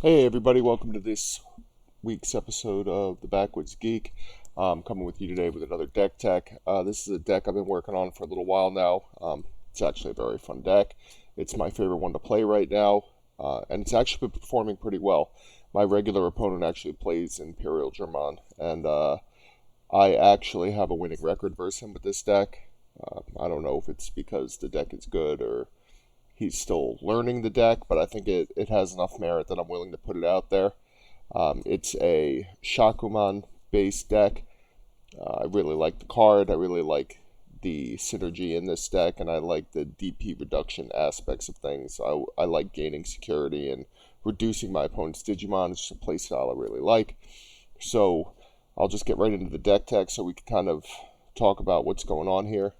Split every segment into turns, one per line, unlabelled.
Hey everybody, welcome to this week's episode of The Backwoods Geek. I'm coming with you today with another deck tech. This is a deck I've been working on for a little while now. It's actually a very fun deck. It's my favorite one to play right now, and it's actually been performing pretty well. My regular opponent actually plays Imperial German, and I actually have a winning record versus him with this deck. I don't know if it's because the deck is good or he's still learning the deck, but I think it has enough merit that I'm willing to put it out there. It's a Shakkoumon based deck. I really like the card. I really like the synergy in this deck, and I like the DP reduction aspects of things. I like gaining security and reducing my opponent's Digimon. It's just a playstyle I really like. So I'll just get right into the deck tech so we can kind of talk about what's going on here.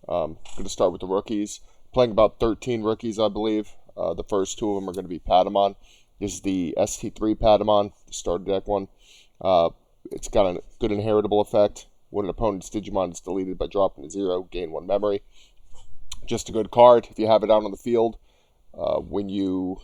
I'm going to start with the rookies. Playing about 13 rookies, I believe. The first two of them are going to be Patamon. This is the ST3 Patamon, the starter deck one. It's got a good inheritable effect. When an opponent's Digimon is deleted by dropping to 0, gain 1 memory. Just a good card. If you have it out on the field, when you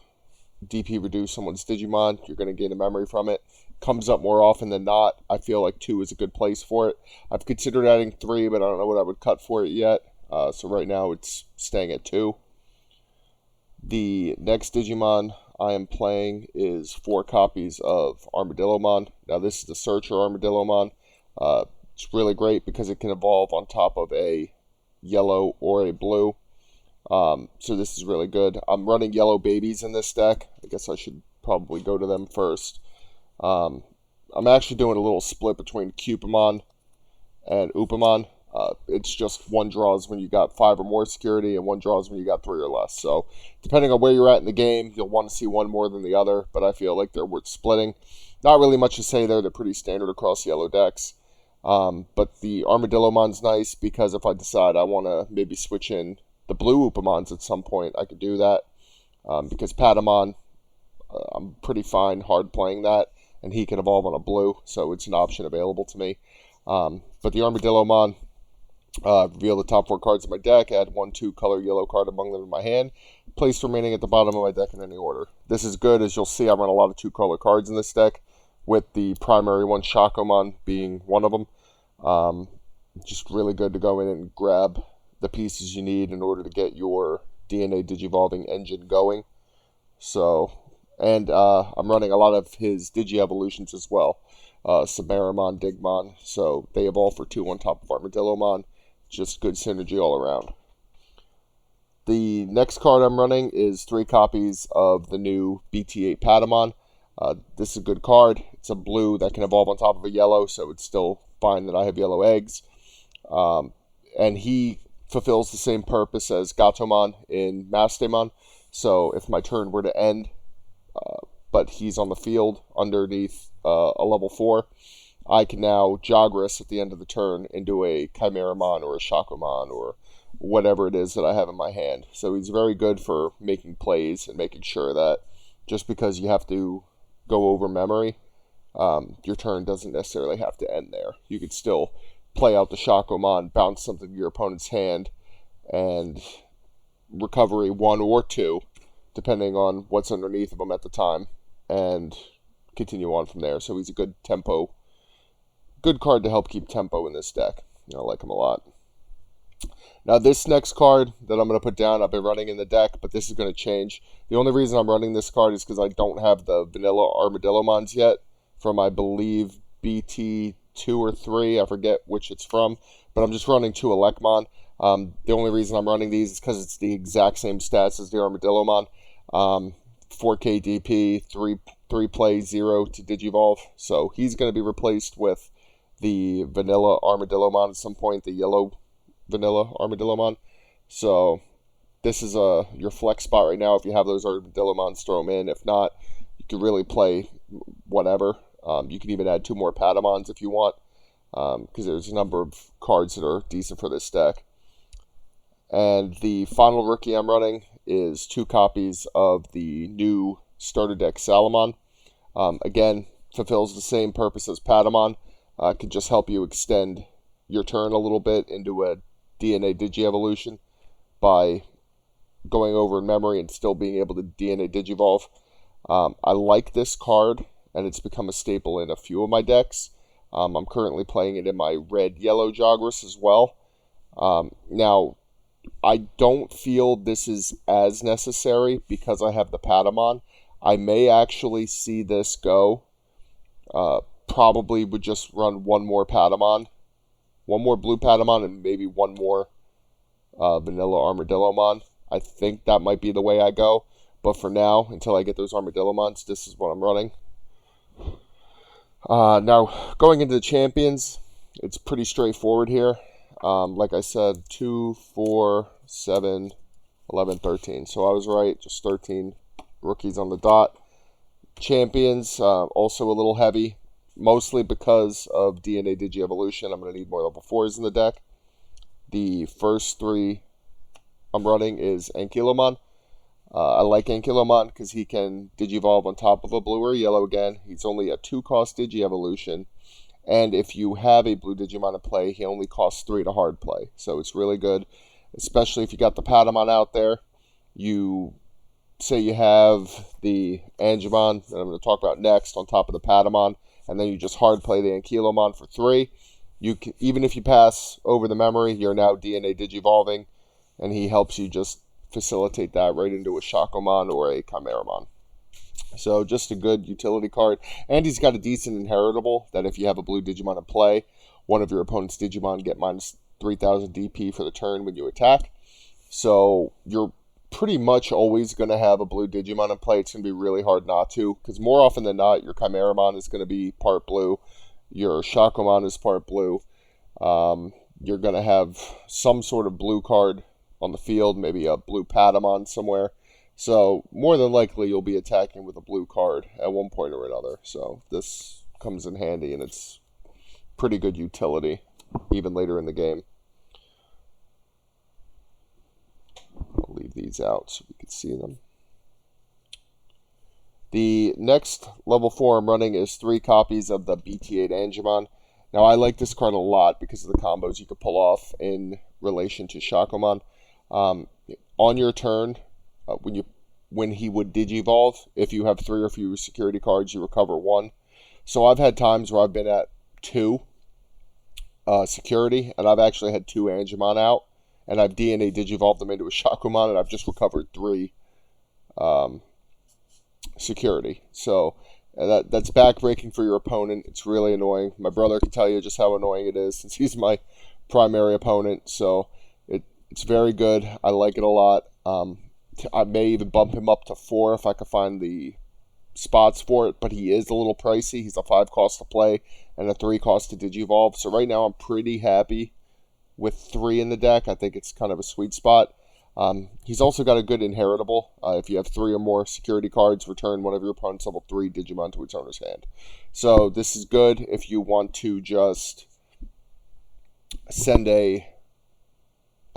DP reduce someone's Digimon, you're going to gain a memory from it. Comes up more often than not. I feel like 2 is a good place for it. I've considered adding 3, but I don't know what I would cut for it yet. So right now it's staying at 2. The next Digimon I am playing is 4 copies of Armadillomon. Now this is the Searcher Armadillomon. It's really great because it can evolve on top of a yellow or a blue. So this is really good. I'm running yellow babies in this deck. I guess I should probably go to them first. I'm actually doing a little split between Cupomon and Upamon. It's just 1 draws when you got 5 or more security, and 1 draws when you got 3 or less. So, depending on where you're at in the game, you'll want to see one more than the other, but I feel like they're worth splitting. Not really much to say there, they're pretty standard across yellow decks. But the Armadillomon's nice because if I decide I want to maybe switch in the blue Upamons at some point, I could do that. Because Patamon, I'm pretty fine hard playing that, and he can evolve on a blue, so it's an option available to me. But the Armadillomon, reveal the top 4 cards of my deck, add 1 2-color yellow card among them in my hand, place remaining at the bottom of my deck in any order. This is good, as you'll see I run a lot of 2-color cards in this deck, with the primary one, Shakkoumon, being one of them. Just really good to go in and grab the pieces you need in order to get your DNA Digivolving engine going. So, and I'm running a lot of his Digi-evolutions as well. Sabarimon, Digimon, so they evolve for 2 on top of Armadillomon. Just good synergy all around. The next card I'm running is 3 copies of the new BT-8 Patamon. This is a good card. It's a blue that can evolve on top of a yellow, so it's still fine that I have yellow eggs. And he fulfills the same purpose as Gatomon in Mastemon. So if my turn were to end, but he's on the field underneath a level 4, I can now jogress at the end of the turn into a Chimeramon or a Shakkoumon or whatever it is that I have in my hand. So he's very good for making plays and making sure that just because you have to go over memory, your turn doesn't necessarily have to end there. You could still play out the Shakkoumon, bounce something to your opponent's hand, and recovery 1 or 2, depending on what's underneath of him at the time, and continue on from there. So he's a good tempo, good card to help keep tempo in this deck. I like him a lot. Now this next card that I'm going to put down, I've been running in the deck, but this is going to change. The only reason I'm running this card is because I don't have the vanilla Armadillomons yet from, I believe, BT-2 or 3. I forget which it's from, but I'm just running 2 Elecmon. The only reason I'm running these is because it's the exact same stats as the Armadillomon. 4K DP, 3 play, 0 to Digivolve. So he's going to be replaced with the vanilla Armadillomon at some point, the yellow vanilla Armadillomon. So this is your flex spot right now. If you have those Armadillomons, throw them in. If not, you can really play whatever. You can even add 2 more Patamons if you want, because there's a number of cards that are decent for this deck. And the final rookie I'm running is 2 copies of the new starter deck Salamon. Again, fulfills the same purpose as Patamon. Can just help you extend your turn a little bit into a DNA Digi-evolution by going over in memory and still being able to DNA Digivolve. I like this card, and it's become a staple in a few of my decks. I'm currently playing it in my red-yellow jogress as well. Now, I don't feel this is as necessary because I have the Patamon. I may actually see this go. Probably would just run one more Patamon. One more blue Patamon and maybe one more vanilla Armadillomon. I think that might be the way I go. But for now, until I get those Armadillomons, this is what I'm running. Now, going into the champions, it's pretty straightforward here. Like I said, 2, 4, 7, 11, 13. So I was right, just 13 rookies on the dot. Champions, also a little heavy, mostly because of DNA Digievolution. I'm going to need more level 4s in the deck. The first 3 I'm running is Ankylomon. I like Ankylomon because he can Digivolve on top of a blue or yellow again. He's only a 2-cost Digievolution. And if you have a blue Digimon in play, he only costs 3 to hard play. So it's really good, especially if you got the Patamon out there. You say you have the Angemon that I'm going to talk about next on top of the Patamon, and then you just hard play the Ankylomon for 3. You can, even if you pass over the memory, you're now DNA Digivolving, and he helps you just facilitate that right into a Shakkoumon or a Chimeramon. So just a good utility card. And he's got a decent inheritable that if you have a blue Digimon in play, one of your opponent's Digimon get minus 3,000 DP for the turn when you attack. So you're pretty much always going to have a blue Digimon in play. It's going to be really hard not to, because more often than not, your Chimeramon is going to be part blue. Your Shakkoumon is part blue. You're going to have some sort of blue card on the field, maybe a blue Patamon somewhere. So more than likely you'll be attacking with a blue card at one point or another. So this comes in handy, and it's pretty good utility even later in the game. I'll leave these out so we can see them. The next level 4 I'm running is 3 copies of the BT-8 Angemon. Now I like this card a lot because of the combos you could pull off in relation to Shakkoumon. On your turn, when he would Digivolve, if you have 3 or fewer security cards, you recover 1. So I've had times where I've been at 2 security, and I've actually had 2 Angemon out, and I've DNA Digivolved them into a Shakkoumon, and I've just recovered 3 security. So that's backbreaking for your opponent. It's really annoying. My brother can tell you just how annoying it is since he's my primary opponent. So it's very good. I like it a lot. I may even bump him up to 4 if I can find the spots for it, but he is a little pricey. He's a 5 cost to play and a 3 cost to Digivolve. So right now I'm pretty happy with 3 in the deck. I think it's kind of a sweet spot. He's also got a good inheritable. If you have 3 or more security cards, return one of your opponent's level 3 Digimon to its owner's hand. So this is good if you want to just send a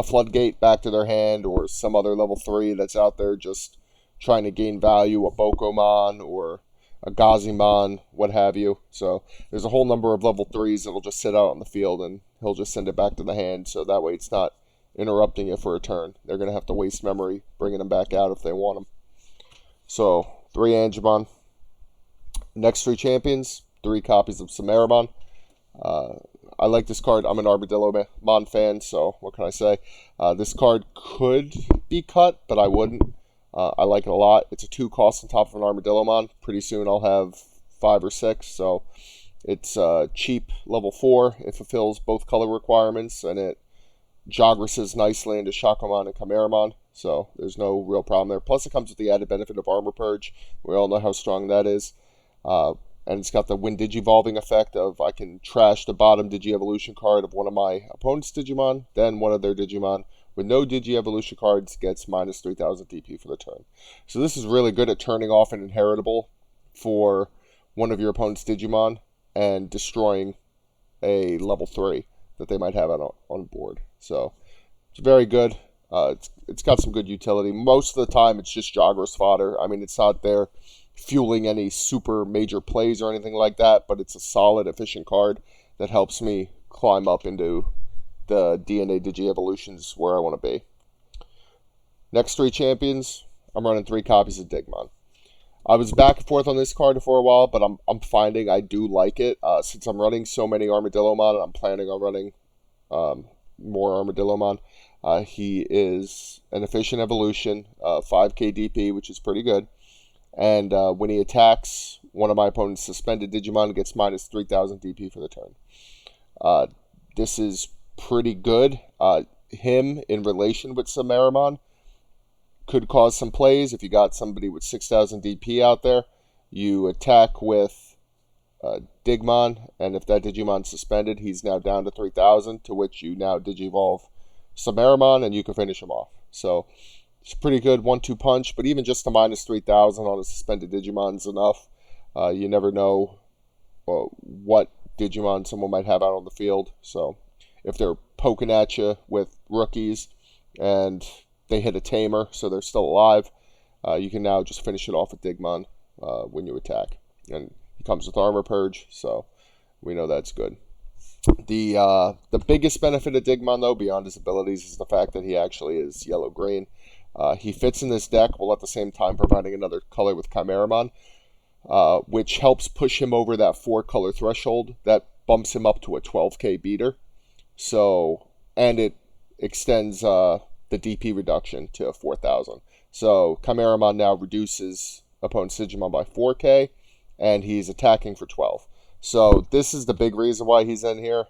floodgate back to their hand, or some other level 3 that's out there just trying to gain value, a Bokomon or a Gazimon, what have you. So there's a whole number of level 3s that'll just sit out on the field, and he'll just send it back to the hand, so that way it's not interrupting it for a turn. They're going to have to waste memory bringing them back out if they want them. So 3 Angemon. Next 3 champions, 3 copies of Chimeramon. I like this card. I'm an Armadillomon fan, so what can I say? This card could be cut, but I wouldn't. I like it a lot. It's a 2 cost on top of an Armadillomon. Pretty soon I'll have 5 or 6, so it's cheap level 4. It fulfills both color requirements, and it jogresses nicely into Shakkoumon and Chimeramon, so there's no real problem there. Plus it comes with the added benefit of Armor Purge. We all know how strong that is. And it's got the when Digivolving effect of I can trash the bottom Digievolution card of one of my opponent's Digimon, then one of their Digimon with no Digievolution cards gets minus 3,000 DP for the turn. So this is really good at turning off an inheritable for one of your opponent's Digimon and destroying a level 3 that they might have on board. So it's very good. It's got some good utility. Most of the time it's just jogress fodder. I mean, it's not there fueling any super major plays or anything like that, but it's a solid, efficient card that helps me climb up into the DNA Digievolutions where I want to be. Next 3 champions, I'm running 3 copies of Digimon. I was back and forth on this card for a while, but I'm finding I do like it. Since I'm running so many Armadillomon, and I'm planning on running more Armadillomon. He is an efficient evolution, 5k DP, which is pretty good. And when he attacks one of my opponent's suspended Digimon, it gets minus 3,000 DP for the turn. This is pretty good. Him in relation with Samaramon could cause some plays. If you got somebody with 6,000 DP out there, you attack with Digimon, and if that Digimon's suspended, he's now down to 3,000, to which you now Digivolve Samaramon, and you can finish him off. So it's pretty good 1-2 punch, but even just a minus 3,000 on a suspended Digimon is enough. You never know what Digimon someone might have out on the field. So if they're poking at you with rookies and they hit a Tamer, so they're still alive, you can now just finish it off with Digimon when you attack. And he comes with Armor Purge, so we know that's good. The biggest benefit of Digimon, though, beyond his abilities, is the fact that he actually is yellow-green. He fits in this deck while at the same time providing another color with Chimeramon, which helps push him over that 4-color threshold. That bumps him up to a 12k beater. So, and it extends the DP reduction to 4,000. So Chimeramon now reduces opponent's Digimon by 4k, and he's attacking for 12. So this is the big reason why he's in here.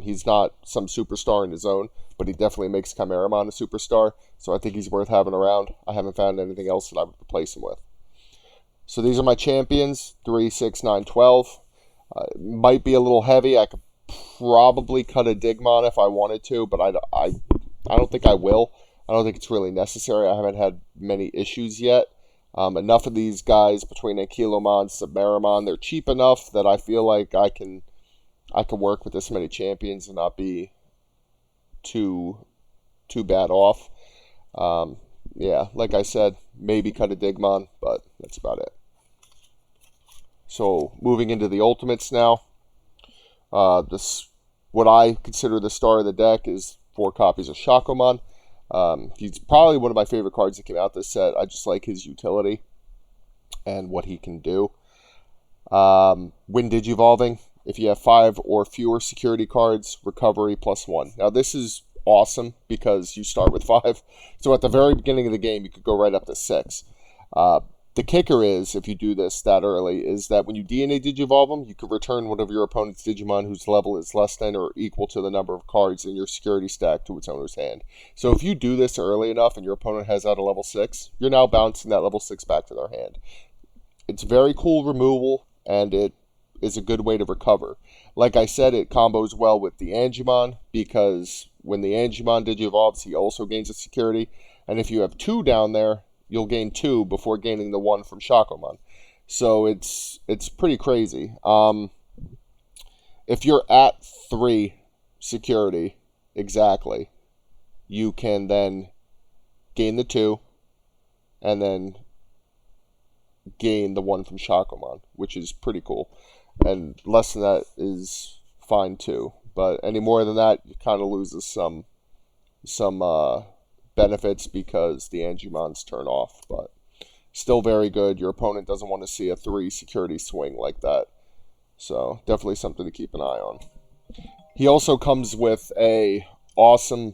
He's not some superstar in his own, but he definitely makes Chimeramon a superstar. So I think he's worth having around. I haven't found anything else that I would replace him with. So these are my champions, 3, 6, 9, 12. Might be a little heavy. I could probably cut a Digimon if I wanted to, but I don't think I will. I don't think it's really necessary. I haven't had many issues yet. Enough of these guys between Ankylomon, Samaramon, they're cheap enough that I feel like I can work with this many champions and not be too bad off. Yeah, like I said, maybe cut a Digimon, but that's about it. So moving into the ultimates now. What I consider the star of the deck is 4 copies of Shakkoumon. He's probably one of my favorite cards that came out this set. I just like his utility and what he can do. When Digivolving, if you have 5 or fewer security cards, recovery +1. Now this is awesome because you start with 5. So at the very beginning of the game, you could go right up to 6. The kicker is, if you do this that early, is that when you DNA Digivolve them, you can return one of your opponent's Digimon whose level is less than or equal to the number of cards in your security stack to its owner's hand. So if you do this early enough and your opponent has out a level 6, you're now bouncing that level 6 back to their hand. It's very cool removal, and it is a good way to recover. Like I said, it combos well with the Angimon, because when the Angimon Digivolves, he also gains a security. And if you have 2 down there, you'll gain 2 before gaining the 1 from Shakkoumon. So it's pretty crazy. If you're at 3 security exactly, you can then gain the 2 and then gain the 1 from Shakkoumon, which is pretty cool. And less than that is fine too. But any more than that, it kind of loses some benefits because the Angimons turn off, but still very good. Your opponent doesn't want to see a 3 security swing like that, so definitely something to keep an eye on. He also comes with a awesome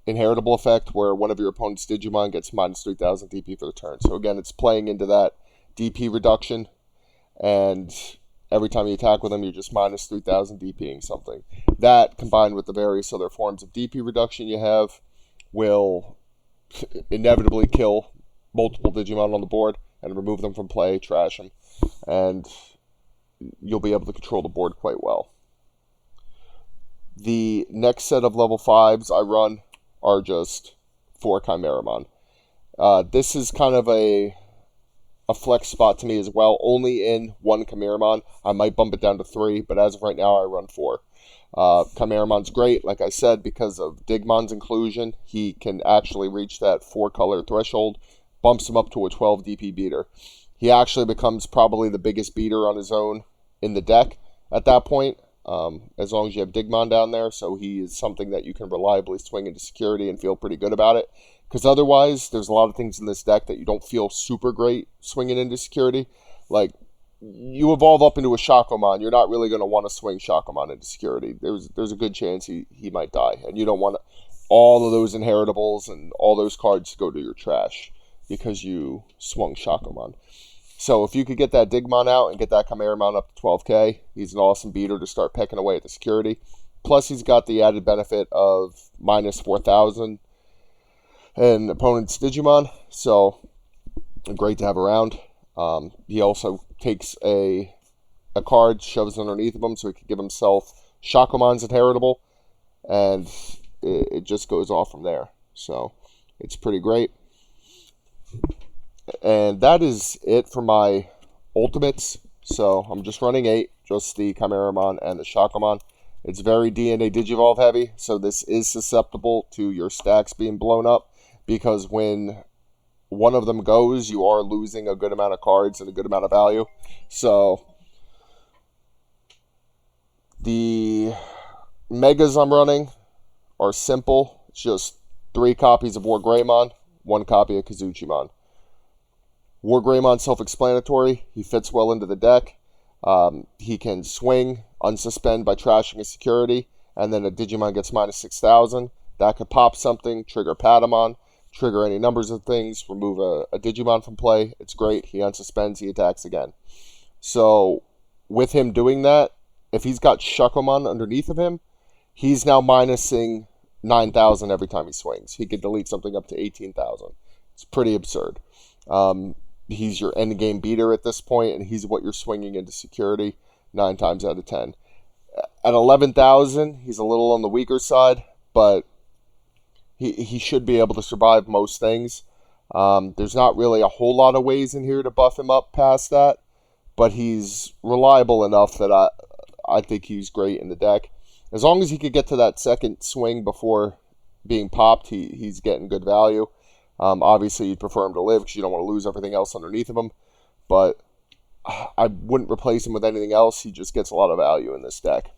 inheritable effect where one of your opponent's Digimon gets minus 3,000 DP for the turn. So again, it's playing into that DP reduction, and every time you attack with them, you're just minus 3,000 DPing something. That, combined with the various other forms of DP reduction you have, will inevitably kill multiple Digimon on the board and remove them from play, trash them, and you'll be able to control the board quite well. The next set of level 5s I run are just 4 Chimeramon. This is kind of a flex spot to me as well, only in 1 Chimeramon. I might bump it down to 3, but as of right now I run 4. Chimeramon's great, like I said, because of Digmon's inclusion. He can actually reach that 4-color threshold, bumps him up to a 12 DP beater. He actually becomes probably the biggest beater on his own in the deck at that point, as long as you have Digimon down there. So he is something that you can reliably swing into security and feel pretty good about it. Because otherwise, there's a lot of things in this deck that you don't feel super great swinging into security. Like, you evolve up into a Shakkoumon, you're not really going to want to swing Shakkoumon into security. There's a good chance he might die. And you don't want all of those inheritables and all those cards to go to your trash because you swung Shakkoumon. So if you could get that Digimon out and get that Chimeramon up to 12k, he's an awesome beater to start pecking away at the security. Plus, he's got the added benefit of minus 4,000 and opponent's Digimon, so great to have around. He also takes a card, shoves it underneath of him, so he can give himself Shakoumon's inheritable, and it just goes off from there. So it's pretty great. And that is it for my ultimates. So I'm just running 8, just the Chimeramon and the Shakkoumon. It's very DNA Digivolve heavy, so this is susceptible to your stacks being blown up, because when one of them goes, you are losing a good amount of cards and a good amount of value. So the megas I'm running are simple. It's just 3 copies of Wargreymon, 1 copy of Kazuchimon. Wargreymon self-explanatory. He fits well into the deck. He can swing, unsuspend by trashing a security, and then a Digimon gets minus 6,000. That could pop something, trigger Patamon, trigger any numbers of things, remove a Digimon from play. It's great. He unsuspends, he attacks again. So with him doing that, if he's got Shakkoumon underneath of him, he's now minusing 9,000 every time he swings. He could delete something up to 18,000. It's pretty absurd. He's your endgame beater at this point, and he's what you're swinging into security 9 times out of 10. At 11,000, he's a little on the weaker side, but he should be able to survive most things. There's not really a whole lot of ways in here to buff him up past that, but he's reliable enough that I think he's great in the deck. As long as he could get to that second swing before being popped, he's getting good value. Obviously, you'd prefer him to live because you don't want to lose everything else underneath of him. But I wouldn't replace him with anything else. He just gets a lot of value in this deck.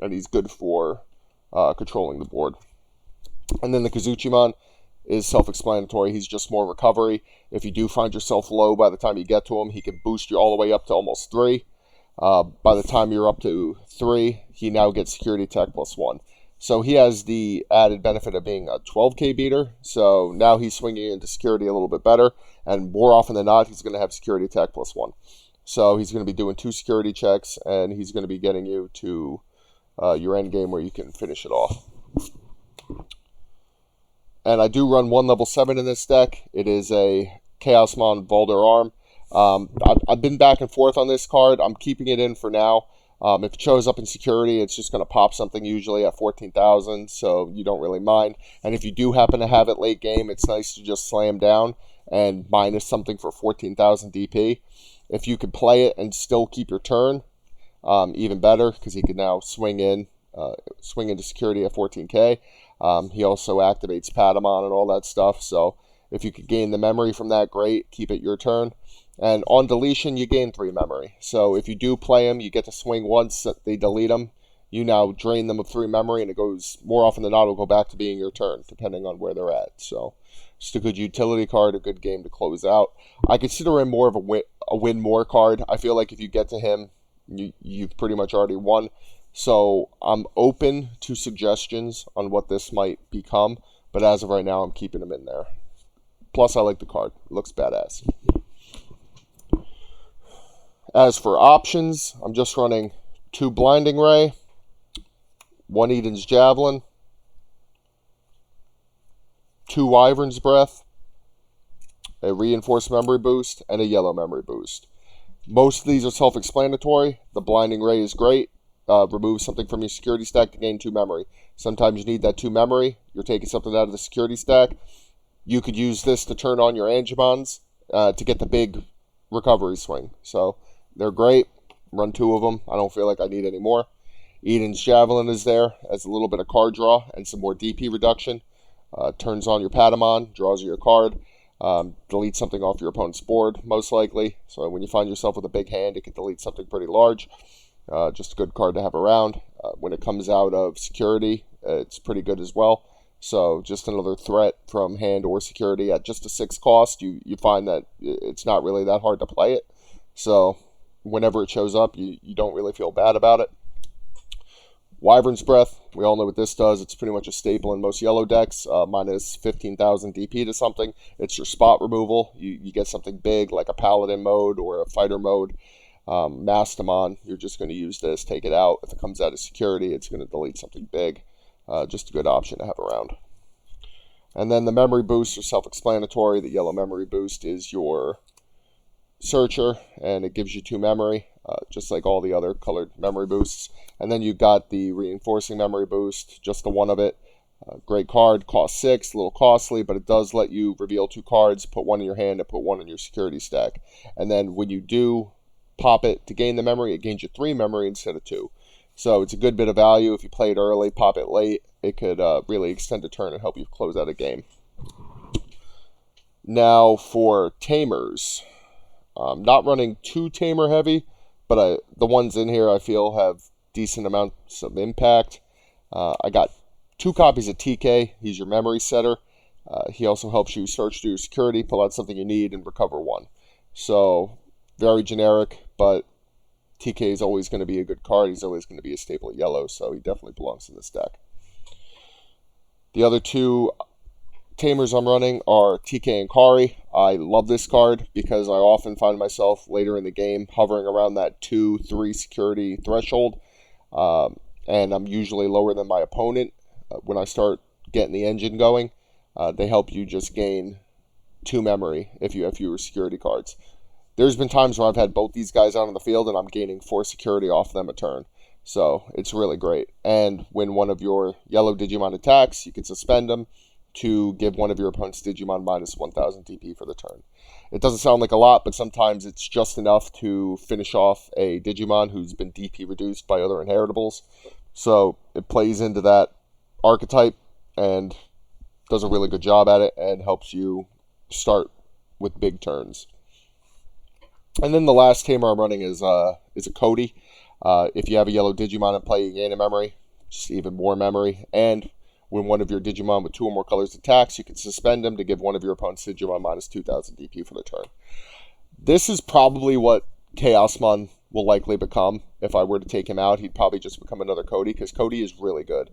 And he's good for controlling the board. And then the Kazuchimon is self-explanatory. He's just more recovery. If you do find yourself low by the time you get to him, he can boost you all the way up to almost 3. By the time you're up to 3, he now gets security tech +1. So he has the added benefit of being a 12k beater. So now he's swinging into security a little bit better. And more often than not, he's going to have security tech +1. So he's going to be doing 2 security checks, and he's going to be getting you to your end game where you can finish it off. And I do run 1 level 7 in this deck. It is a Chaosmon Valder Arm. I've been back and forth on this card. I'm keeping it in for now. If it shows up in security, it's just going to pop something usually at 14,000, so you don't really mind. And if you do happen to have it late game, it's nice to just slam down and minus something for 14,000 DP. If you could play it and still keep your turn, even better, because he can now swing into security at 14k. He also activates Patamon and all that stuff, so if you could gain the memory from that, great. Keep it your turn. And on deletion, you gain 3 memory. So if you do play them, you get to swing once, they delete them. You now drain them of 3 memory, and it goes, more often than not, it'll go back to being your turn, depending on where they're at. So just a good utility card, a good game to close out. I consider him more of a win more card. I feel like if you get to him, you've pretty much already won. So I'm open to suggestions on what this might become, but as of right now, I'm keeping him in there. Plus, I like the card. It looks badass. As for options, I'm just running 2 Blinding Ray, 1 Eden's Javelin, 2 Wyvern's Breath, a Reinforced Memory Boost, and a Yellow Memory Boost. Most of these are self-explanatory. The Blinding Ray is great. Removes something from your security stack to gain 2 memory. Sometimes you need that 2 memory. You're taking something out of the security stack. You could use this to turn on your Angemons to get the big recovery swing. So they're great. Run 2 of them. I don't feel like I need any more. Eden's Javelin is there as a little bit of card draw and some more DP reduction. Turns on your Patamon, draws you your card. Delete something off your opponent's board, most likely. So when you find yourself with a big hand, it can delete something pretty large. Just a good card to have around. When it comes out of security, it's pretty good as well. So just another threat from hand or security at just a 6 cost. You find that it's not really that hard to play it. So whenever it shows up, you don't really feel bad about it. Wyvern's Breath, we all know what this does. It's pretty much a staple in most yellow decks. Minus 15,000 DP to something. It's your spot removal. You get something big like a Paladin mode or a Fighter mode. Mastamon, you're just going to use this, take it out. If it comes out of security, it's going to delete something big. Just a good option to have around. And then the memory boosts are self-explanatory. The yellow memory boost is your searcher, and it gives you 2 memory, just like all the other colored memory boosts. And then you got the reinforcing memory boost, just the one of it. Great card, costs 6, a little costly, but it does let you reveal 2 cards, put one in your hand, and put one in your security stack. And then when you do pop it to gain the memory, it gains you 3 memory instead of 2. So it's a good bit of value. If you play it early, pop it late, it could really extend a turn and help you close out a game. Now for Tamers. I'm not running too Tamer heavy, but the ones in here I feel have decent amounts of impact. I got 2 copies of TK. He's your memory setter. He also helps you search through your security, pull out something you need, and recover 1. So very generic, but TK is always going to be a good card. He's always going to be a staple at yellow, so he definitely belongs in this deck. The other 2 Tamers I'm running are TK and Kari. I love this card because I often find myself later in the game hovering around that 2-3 security threshold, and I'm usually lower than my opponent. When I start getting the engine going, they help you just gain 2 memory if you have fewer security cards. There's been times where I've had both these guys out on the field and I'm gaining 4 security off them a turn. So it's really great. And when one of your yellow Digimon attacks, you can suspend them to give one of your opponent's Digimon minus 1,000 DP for the turn. It doesn't sound like a lot, but sometimes it's just enough to finish off a Digimon who's been DP reduced by other inheritables. So it plays into that archetype and does a really good job at it and helps you start with big turns. And then the last Tamer I'm running is a Cody. If you have a yellow Digimon in play, you gain a memory, just even more memory. And when one of your Digimon with 2 or more colors attacks, you can suspend them to give one of your opponent's Digimon minus 2,000 DP for the turn. This is probably what Chaosmon will likely become. If I were to take him out, he'd probably just become another Cody, because Cody is really good.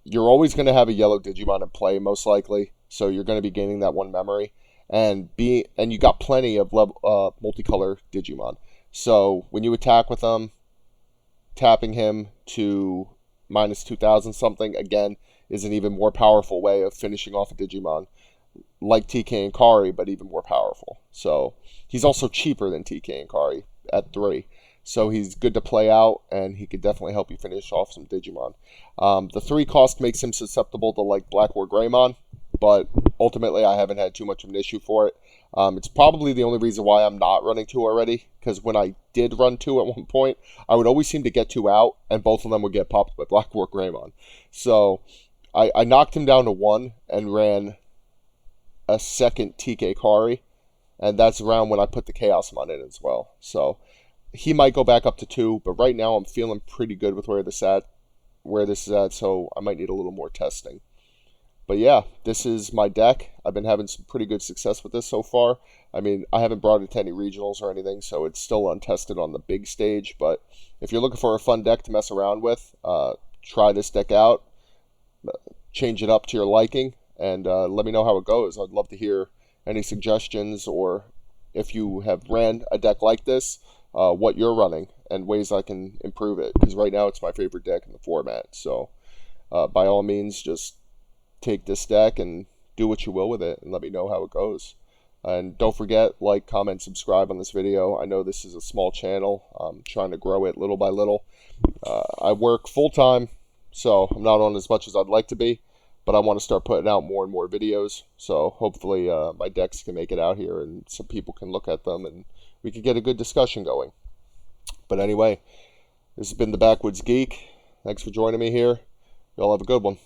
You're always going to have a yellow Digimon in play, most likely, so you're going to be gaining that 1 memory. And you got plenty of multicolor Digimon. So when you attack with them, tapping him to minus 2,000 something, again, is an even more powerful way of finishing off a Digimon. Like TK and Kari, but even more powerful. So he's also cheaper than TK and Kari at 3. So he's good to play out, and he could definitely help you finish off some Digimon. The 3 cost makes him susceptible to like Black War Greymon, but ultimately I haven't had too much of an issue for it. It's probably the only reason why I'm not running 2 already, because when I did run 2 at one point, I would always seem to get 2 out, and both of them would get popped by Black War Greymon. So I knocked him down to 1 and ran a second TK Kari, and that's around when I put the Chaosmon in as well. So he might go back up to 2, but right now I'm feeling pretty good with where this is at, so I might need a little more testing. But yeah, this is my deck. I've been having some pretty good success with this so far. I mean, I haven't brought it to any regionals or anything, so it's still untested on the big stage. But if you're looking for a fun deck to mess around with, try this deck out. Change it up to your liking, and let me know how it goes. I'd love to hear any suggestions, or if you have ran a deck like this, what you're running, and ways I can improve it. Because right now it's my favorite deck in the format. So by all means, just take this deck and do what you will with it, and let me know how it goes. And don't forget, like, comment, subscribe on this video. I know this is a small channel. I'm trying to grow it little by little. I work full-time, so I'm not on as much as I'd like to be, but I want to start putting out more and more videos. So hopefully my decks can make it out here and some people can look at them and we can get a good discussion going. But anyway, this has been the Backwoods Geek. Thanks for joining me here. Y'all have a good one.